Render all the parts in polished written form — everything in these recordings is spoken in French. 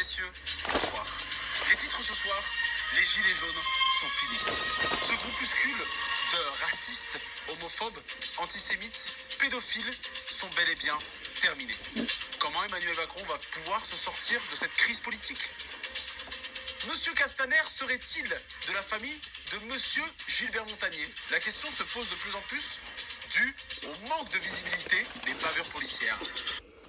messieurs, bonsoir. Les titres ce soir, les gilets jaunes sont finis. Ce groupuscule de racistes, homophobes, antisémites, pédophiles sont bel et bien terminés. Comment Emmanuel Macron va pouvoir se sortir de cette crise politique? Monsieur Castaner serait-il de la famille de Monsieur Gilbert Montagnier? La question se pose de plus en plus due au manque de visibilité des bavures policières.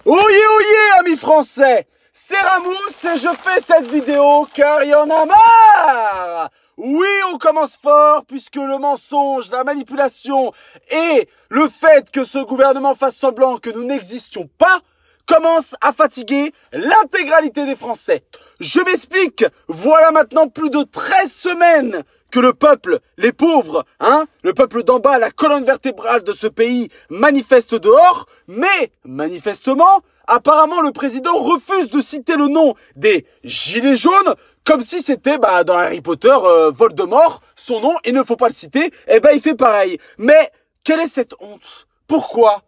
Oyez, oyez, amis français, c'est Ramous et je fais cette vidéo car il y en a marre. Oui, on commence fort puisque le mensonge, la manipulation et le fait que ce gouvernement fasse semblant que nous n'existions pas commence à fatiguer l'intégralité des Français. Je m'explique, voilà maintenant plus de 13 semaines que le peuple, les pauvres, le peuple d'en bas, la colonne vertébrale de ce pays, manifeste dehors, mais manifestement, apparemment le président refuse de citer le nom des gilets jaunes, comme si c'était dans Harry Potter, Voldemort, son nom, il ne faut pas le citer, il fait pareil. Mais quelle est cette honte? Pourquoi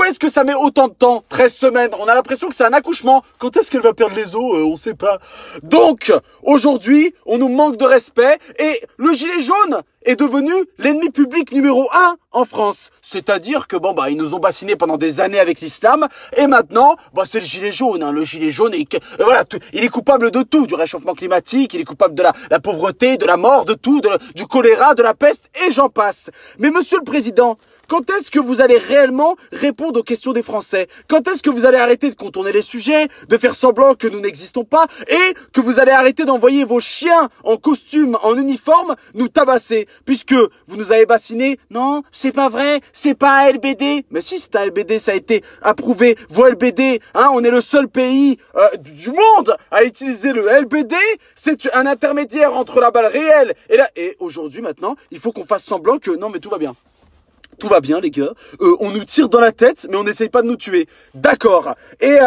est-ce que ça met autant de temps? 13 semaines, on a l'impression que c'est un accouchement. Quand est-ce qu'elle va perdre les os? On sait pas. Donc, aujourd'hui, on nous manque de respect et le gilet jaune est devenu l'ennemi public numéro 1 en France. C'est-à-dire que ils nous ont bassinés pendant des années avec l'islam et maintenant, c'est le gilet jaune. Le gilet jaune, il est coupable de tout, du réchauffement climatique, il est coupable de la pauvreté, de la mort, de tout, du choléra, de la peste et j'en passe. Mais monsieur le président, quand est-ce que vous allez réellement répondre aux questions des Français? Quand est-ce que vous allez arrêter de contourner les sujets, de faire semblant que nous n'existons pas et que vous allez arrêter d'envoyer vos chiens en costume, en uniforme, nous tabasser? Puisque vous nous avez bassinés, non, c'est pas vrai, c'est pas un LBD. Mais si, c'est un LBD, ça a été approuvé. Vos LBD, on est le seul pays du monde à utiliser le LBD. C'est un intermédiaire entre la balle réelle et là. Et aujourd'hui, maintenant, il faut qu'on fasse semblant que non, mais tout va bien. Tout va bien, les gars. On nous tire dans la tête, mais on n'essaye pas de nous tuer. D'accord. Et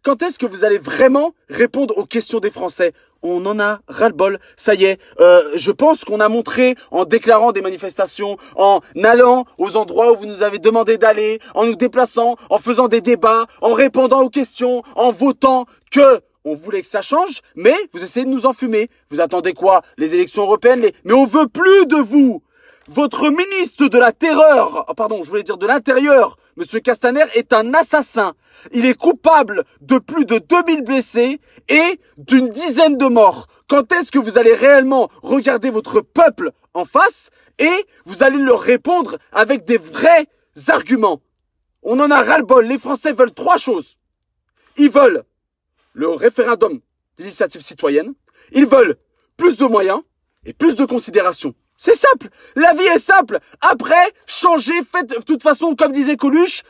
quand est-ce que vous allez vraiment répondre aux questions des Français? On en a ras-le-bol. Ça y est. Je pense qu'on a montré en déclarant des manifestations, en allant aux endroits où vous nous avez demandé d'aller, en nous déplaçant, en faisant des débats, en répondant aux questions, en votant que on voulait que ça change, mais vous essayez de nous enfumer. Vous attendez quoi? Les élections européennes, mais on veut plus de vous. Votre ministre de la terreur, de l'intérieur, monsieur Castaner, est un assassin. Il est coupable de plus de 2000 blessés et d'une dizaine de morts. Quand est-ce que vous allez réellement regarder votre peuple en face et vous allez leur répondre avec des vrais arguments? On en a ras-le-bol. Les Français veulent 3 choses. Ils veulent le référendum d'initiative citoyenne. Ils veulent plus de moyens et plus de considération. C'est simple, la vie est simple. Après, changez, faites, de toute façon, comme disait Coluche,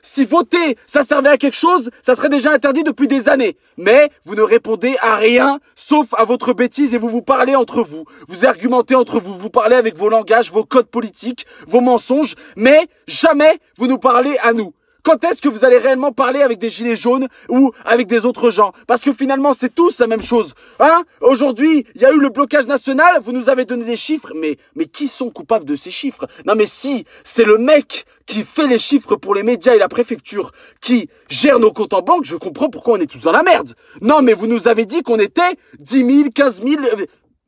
si voter, ça servait à quelque chose, ça serait déjà interdit depuis des années. Mais vous ne répondez à rien, sauf à votre bêtise et vous parlez entre vous. Vous argumentez entre vous, vous parlez avec vos langages, vos codes politiques, vos mensonges, mais jamais vous nous parlez à nous. Quand est-ce que vous allez réellement parler avec des gilets jaunes ou avec des autres gens? Parce que finalement, c'est tous la même chose. Aujourd'hui, il y a eu le blocage national, vous nous avez donné des chiffres, mais qui sont coupables de ces chiffres? Non mais si, c'est le mec qui fait les chiffres pour les médias et la préfecture, qui gère nos comptes en banque, je comprends pourquoi on est tous dans la merde. Non mais vous nous avez dit qu'on était 10 000, 15 000...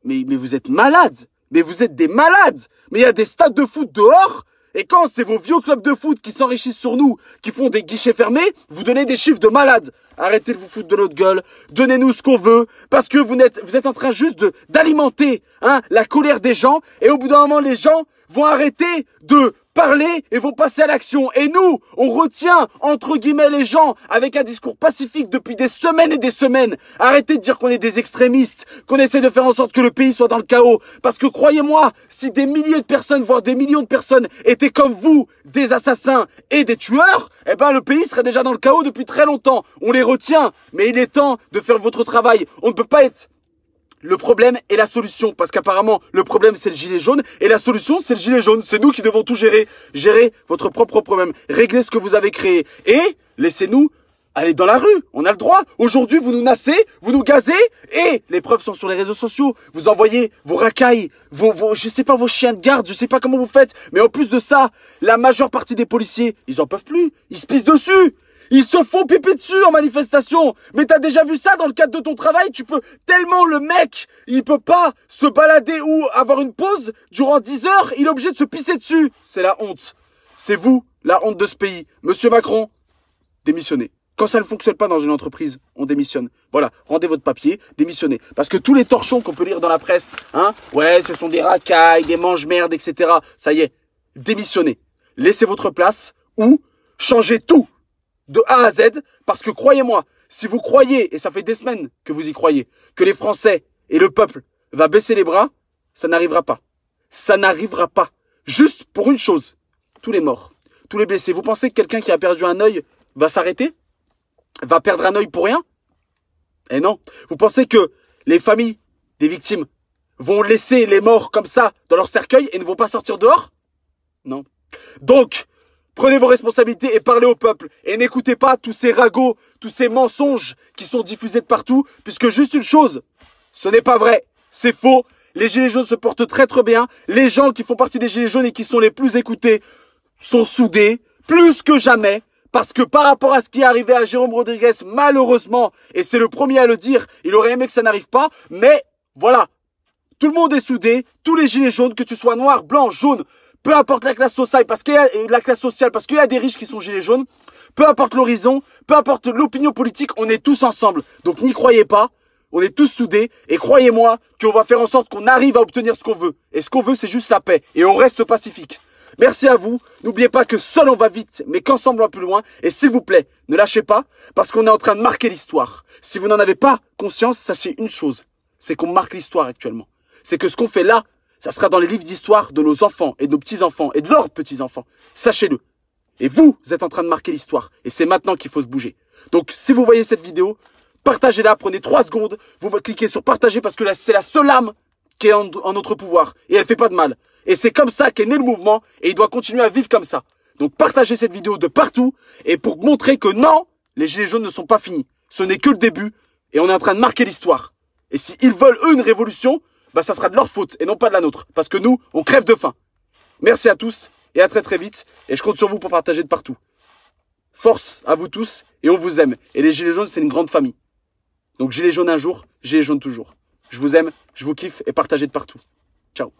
Mais vous êtes malades. Mais vous êtes des malades. Mais il y a des stades de foot dehors. Et quand c'est vos vieux clubs de foot qui s'enrichissent sur nous, qui font des guichets fermés, vous donnez des chiffres de malades. Arrêtez de vous foutre de notre gueule. Donnez-nous ce qu'on veut. Parce que vous êtes en train juste d'alimenter, la colère des gens. Et au bout d'un moment, les gens vont arrêter de parler et vont passer à l'action. Et nous, on retient, entre guillemets, les gens avec un discours pacifique depuis des semaines et des semaines. Arrêtez de dire qu'on est des extrémistes, qu'on essaie de faire en sorte que le pays soit dans le chaos. Parce que croyez-moi, si des milliers de personnes, voire des millions de personnes étaient comme vous, des assassins et des tueurs, le pays serait déjà dans le chaos depuis très longtemps. On les retient, mais il est temps de faire votre travail. On ne peut pas être le problème et la solution, parce qu'apparemment le problème c'est le gilet jaune et la solution c'est le gilet jaune. C'est nous qui devons tout gérer. Gérez votre propre problème, réglez ce que vous avez créé et laissez-nous aller dans la rue. On a le droit. Aujourd'hui vous nous nassez, vous nous gazez et les preuves sont sur les réseaux sociaux. Vous envoyez vos racailles, vos chiens de garde, je sais pas comment vous faites, mais en plus de ça, la majeure partie des policiers, ils en peuvent plus, ils se pissent dessus. Ils se font pipi dessus en manifestation. Mais t'as déjà vu ça dans le cadre de ton travail? Tu peux tellement le mec, il peut pas se balader ou avoir une pause durant 10 heures, il est obligé de se pisser dessus. C'est la honte. C'est vous, la honte de ce pays. Monsieur Macron, démissionnez. Quand ça ne fonctionne pas dans une entreprise, on démissionne. Voilà, rendez votre papier, démissionnez. Parce que tous les torchons qu'on peut lire dans la presse, hein, ouais, ce sont des racailles, des mange-merdes, etc. Ça y est, démissionnez. Laissez votre place ou changez tout de A à Z. Parce que croyez-moi, si vous croyez, et ça fait des semaines que vous y croyez, que les Français et le peuple va baisser les bras, ça n'arrivera pas. Ça n'arrivera pas. Juste pour une chose, tous les morts, tous les blessés. Vous pensez que quelqu'un qui a perdu un œil va s'arrêter? Va perdre un œil pour rien? Eh non. Vous pensez que les familles des victimes vont laisser les morts comme ça dans leur cercueil et ne vont pas sortir dehors? Non. Donc, prenez vos responsabilités et parlez au peuple. Et n'écoutez pas tous ces ragots, tous ces mensonges qui sont diffusés de partout, puisque juste une chose, ce n'est pas vrai, c'est faux. Les gilets jaunes se portent très très bien. Les gens qui font partie des gilets jaunes et qui sont les plus écoutés sont soudés, plus que jamais. Parce que par rapport à ce qui est arrivé à Jérôme Rodriguez, malheureusement, et c'est le premier à le dire, il aurait aimé que ça n'arrive pas, mais voilà, tout le monde est soudé, tous les gilets jaunes, que tu sois noir, blanc, jaune, peu importe la classe sociale, parce qu'il y a des riches qui sont gilets jaunes, peu importe l'horizon, peu importe l'opinion politique, on est tous ensemble. Donc n'y croyez pas, on est tous soudés, et croyez-moi qu'on va faire en sorte qu'on arrive à obtenir ce qu'on veut. Et ce qu'on veut, c'est juste la paix, et on reste pacifique. Merci à vous. N'oubliez pas que seul on va vite, mais qu'ensemble on va plus loin. Et s'il vous plaît, ne lâchez pas, parce qu'on est en train de marquer l'histoire. Si vous n'en avez pas conscience, sachez une chose, c'est qu'on marque l'histoire actuellement. C'est que ce qu'on fait là, ça sera dans les livres d'histoire de nos enfants et de nos petits-enfants et de leurs petits-enfants. Sachez-le. Et vous êtes en train de marquer l'histoire. Et c'est maintenant qu'il faut se bouger. Donc si vous voyez cette vidéo, partagez-la, prenez 3 secondes, vous cliquez sur partager parce que c'est la seule âme qui est en notre pouvoir. Et elle fait pas de mal. Et c'est comme ça qu'est né le mouvement et il doit continuer à vivre comme ça. Donc partagez cette vidéo de partout et pour montrer que non, les gilets jaunes ne sont pas finis. Ce n'est que le début et on est en train de marquer l'histoire. Et s'ils veulent eux une révolution, bah ça sera de leur faute et non pas de la nôtre. Parce que nous, on crève de faim. Merci à tous et à très très vite. Et je compte sur vous pour partager de partout. Force à vous tous et on vous aime. Et les gilets jaunes, c'est une grande famille. Donc gilets jaunes un jour, gilets jaunes toujours. Je vous aime, je vous kiffe et partagez de partout. Ciao.